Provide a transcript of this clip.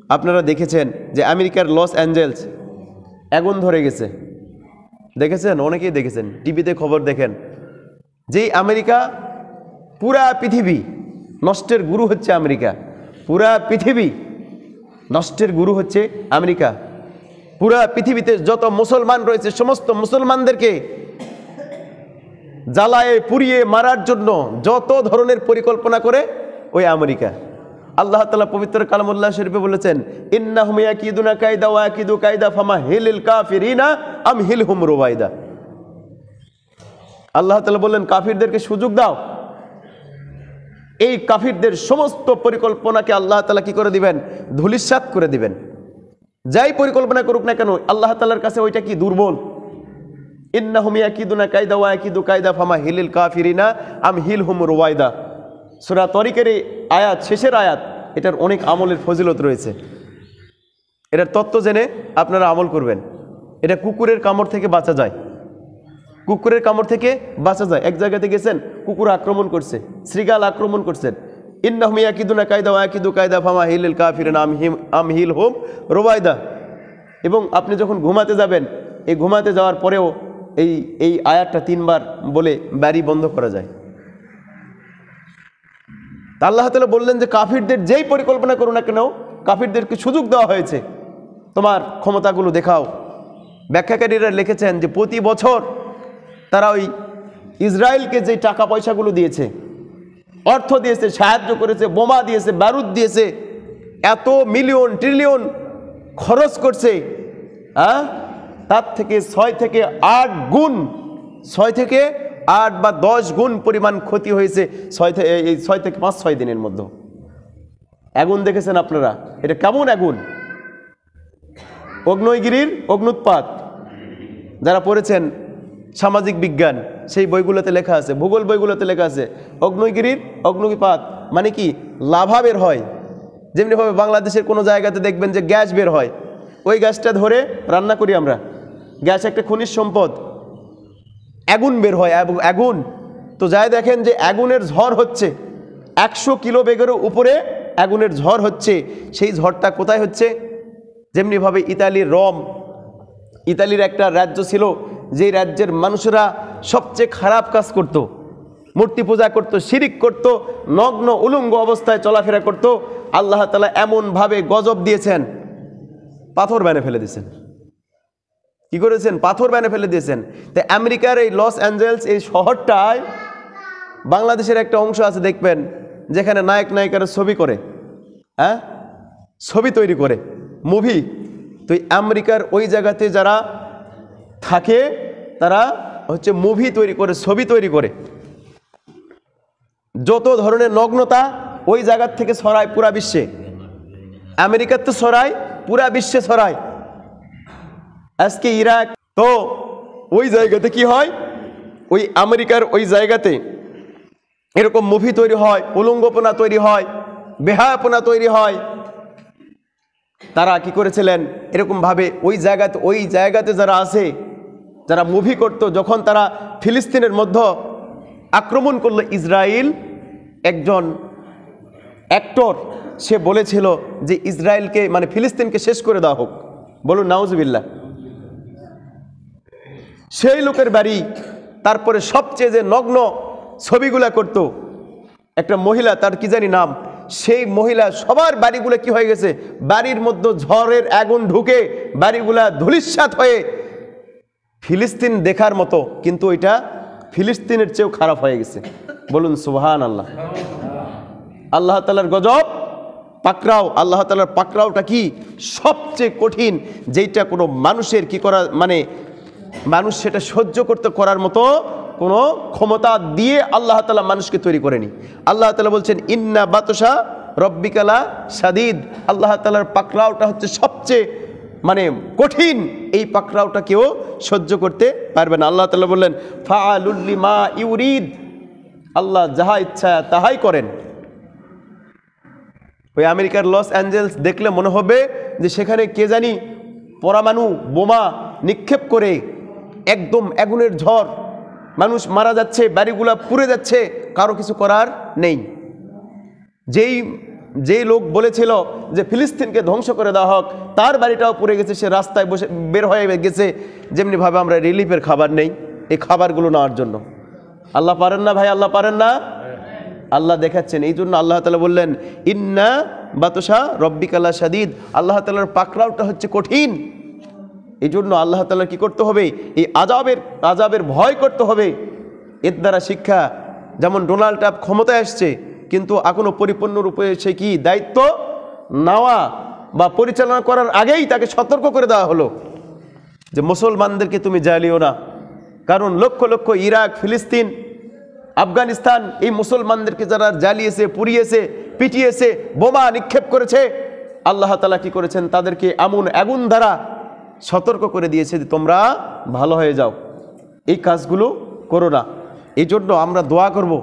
আপনারা দেখেছেন যে আমেরিকার লস অ্যাঞ্জেলস আগুন ধরে গেছে, দেখেছেন? অনেকেই দেখেছেন, টিভিতে খবর দেখেন। যেই আমেরিকা, পুরা পৃথিবী নষ্টের গুরু হচ্ছে আমেরিকা, পুরা পৃথিবী নষ্টের গুরু হচ্ছে আমেরিকা। পুরা পৃথিবীতে যত মুসলমান রয়েছে সমস্ত মুসলমানদেরকে জ্বালায়ে পুড়িয়ে মারার জন্য যত ধরনের পরিকল্পনা করে ওই আমেরিকা। আল্লাহ তাআলা পবিত্র কালামুল্লাহ শরীফে বলেছেন, ইন্নাহুম ইয়াকিদুনা কায়দা ওয়া ইয়াকিদু কায়দা ফামাহিলিল কাফিরিনা আমহিলহুম রুওয়াইদা। আল্লাহ তাআলা বললেন, কাফিরদেরকে সুযোগ দাও। এই কাফিরদের সমস্ত পরিকল্পনাকে আল্লাহ তাআলা কি করে দিবেন? ধূলিসাৎ করে দিবেন। যাই পরিকল্পনা করুক না কেন, আল্লাহ তাআলার কাছে ওইটা কি দুর্বল। ইন্নাহুম ইয়াকিদুনা কায়দা ওয়া ইয়াকিদু কায়দা ফামাহিলিল কাফিরিনা আমহিলহুম রুওয়াইদা। সূরা তরিকের এই আয়াত, শেষের আয়াত, এটার অনেক আমলের ফজিলত রয়েছে। এটার তত্ত্ব জেনে আপনারা আমল করবেন। এটা কুকুরের কামড় থেকে বাঁচা যায়, কুকুরের কামড় থেকে বাঁচা যায়। এক জায়গাতে গেছেন, কুকুর আক্রমণ করছে, শৃগাল আক্রমণ করছেন। ইন্নাহুম ইয়াকিদুনা কায়দা ওয়া ইয়াকিদু কায়দা ফামাহিলিল কাফিরিনা আমহিলহুম রুওয়াইদা। এবং আপনি যখন ঘুমাতে যাবেন, এই ঘুমাতে যাওয়ার পরেও এই আয়াতটা 3 বার বলে বাড়ি বন্ধ করা যায়। আল্লাহ তাআলা বললেন যে কাফিরদের যেই পরিকল্পনা করো না কেন, কাফিরদেরকে সুযোগ দেওয়া হয়েছে, তোমার ক্ষমতাগুলো দেখাও। ব্যাখ্যাকারীরা লিখেছেন যে প্রতি বছর তারা ওই ইসরায়েলকে যে টাকা পয়সাগুলো দিয়েছে, অর্থ দিয়েছে, সাহায্য করেছে, বোমা দিয়েছে, বারুদ দিয়েছে, এত মিলিয়ন ট্রিলিয়ন খরচ করছে, তার থেকে 6 থেকে 8 গুণ, 6 থেকে 8 বা 10 গুণ পরিমাণ ক্ষতি হয়েছে 6 থেকে 5-6 দিনের মধ্যে। আগুন দেখেছেন আপনারা, এটা কেমন আগুন? অগ্নেয়গিরির অগ্নুৎপাত যারা পড়েছেন সামাজিক বিজ্ঞান, সেই বইগুলোতে লেখা আছে, ভূগোল বইগুলোতে লেখা আছে, অগ্নেয়গিরির অগ্নুৎপাত মানে কি? লাভা বের হয়। যেমনিভাবে বাংলাদেশের কোনো জায়গাতে দেখবেন যে গ্যাস বের হয়, ওই গ্যাসটা ধরে রান্না করি আমরা। গ্যাস একটা খনিজ সম্পদ। আগুন বের হয়, আগুন। তো যাই দেখেন যে আগুনের ঝড় হচ্ছে, 100 কিলো বেগের উপরে আগুনের ঝড় হচ্ছে। সেই ঝড়টা কোথায় হচ্ছে? যেমনিভাবে ইতালির রোম, ইতালির একটা রাজ্য ছিল, যেই রাজ্যের মানুষেরা সবচেয়ে খারাপ কাজ করত, মূর্তি পূজা করত, শিরিক করত, নগ্ন উলঙ্গ অবস্থায় চলাফেরা করত। আল্লাহ তাআলা এমনভাবে গজব দিয়েছেন, পাথর বানিয়ে ফেলে দিয়েছেন। কি করেছেন? পাথর বানিয়ে ফেলে দিয়েছেন। তো আমেরিকার এই লস অ্যাঞ্জেলস, এই শহরটায় বাংলাদেশের একটা অংশ আছে দেখবেন, যেখানে নায়ক নায়িকারা ছবি করে, ছবি তৈরি করে, মুভি। তো আমেরিকার ওই জায়গাতে যারা থাকে তারা হচ্ছে মুভি তৈরি করে, ছবি তৈরি করে। যত ধরনের নগ্নতা ওই জায়গার থেকে ছড়ায় পুরা বিশ্বে। আমেরিকার তো ছড়ায়, পুরা বিশ্বে ছড়ায়। আজকে ইরাক, তো ওই জায়গাতে কি হয়? ওই আমেরিকার ওই জায়গাতে এরকম মুভি তৈরি হয়, উলঙ্গপনা তৈরি হয়, বেহায়াপনা তৈরি হয়। তারা কি করেছিলেন? এরকমভাবে ওই জায়গাতে যারা আছে, যারা মুভি করত, যখন তারা ফিলিস্তিনের মধ্যে আক্রমণ করলো ইসরায়েল, একজন অ্যাক্টর সে বলেছিল যে ইসরায়েলকে মানে ফিলিস্তিনকে শেষ করে দেওয়া হোক। বলুন নাউজুবিল্লাহ। সেই লোকের বাড়ি, তারপরে সবচেয়ে যে নগ্ন ছবিগুলা করত একটা মহিলা, তার কি জানি নাম, সেই মহিলা সবার বাড়িগুলো কি হয়ে গেছে? বাড়ির মধ্যে ঝড়ের আগুন ঢুকে বাড়িগুলা ধূলিসাৎ হয়ে ফিলিস্তিন দেখার মতো, কিন্তু এটা ফিলিস্তিনের চেয়েও খারাপ হয়ে গেছে। বলুন সুবহানাল্লাহ। আল্লাহ তাআলার গজব, পাকড়াও। আল্লাহ তাআলার পাকড়াওটা কি? সবচেয়ে কঠিন, যেটা কোনো মানুষের কি করা মানে মানুষ সেটা সহ্য করতে করার মতো কোনো ক্ষমতা দিয়ে আল্লাহ তাআলা মানুষকে তৈরি করেনি। আল্লাহ তাআলা বলছেন, ইন্না বাতশা রব্বিকা লা শাদীদ। আল্লাহ তাআলার পাকড়াওটা হচ্ছে সবচেয়ে মানে কঠিন। এই পাকড়াওটা কেউ সহ্য করতে পারবে না। আল্লাহ তাআলা বললেন, ফাআলুল লিমা ইউরিদ। আল্লাহ যাহা ইচ্ছা তাহাই করেন। ওই আমেরিকার লস অ্যাঞ্জেলস দেখলে মনে হবে যে সেখানে কে জানি পরমাণু বোমা নিক্ষেপ করে একদম আগুনের ঝড়, মানুষ মারা যাচ্ছে, বাড়িগুলা পুড়ে যাচ্ছে, কারো কিছু করার নেই। যেই যেই লোক বলেছিল যে ফিলিস্তিনকে ধ্বংস করে দেওয়া হোক, তার বাড়িটাও পুড়ে গেছে, সে রাস্তায় বসে বের হয়ে গেছে। যেমনিভাবে আমরা রিলিফের খাবার নেই, এই খাবারগুলো নেওয়ার জন্য। আল্লাহ পারেন না ভাই? আল্লাহ পারেন না? আল্লাহ দেখাচ্ছেন। এই জন্য আল্লাহ তাআলা বললেন ইন্না বাতশা রব্বিকা লাশাদীদ, আল্লাহ তাআলার পাকড়াওটা হচ্ছে কঠিন। এই জন্য আল্লাহ তাআলা কি করতে হবে? এই আযাবের ভয় করতে হবে। এর দ্বারা শিক্ষা, যেমন ডোনাল্ড ট্রাম্প ক্ষমতায় আসছে, কিন্তু এখনো পরিপূর্ণরূপে সে কি দায়িত্ব নেওয়া বা পরিচালনা করার আগেই তাকে সতর্ক করে দেওয়া হলো যে মুসলমানদেরকে তুমি জ্বালিও না। কারণ লক্ষ লক্ষ ইরাক, ফিলিস্তিন, আফগানিস্তান এই মুসলমানদেরকে যারা জ্বালিয়েছে, পুড়িয়েছে, পিটিয়েছে, বোমা নিক্ষেপ করেছে, আল্লাহ তাআলা কি করেছেন? তাদেরকে এমন আগুন দ্বারা সতর্ক করে দিয়েছে যে তোমরা ভালো হয়ে যাও, এই কাজগুলো করো না। এই জন্য আমরা দোয়া করব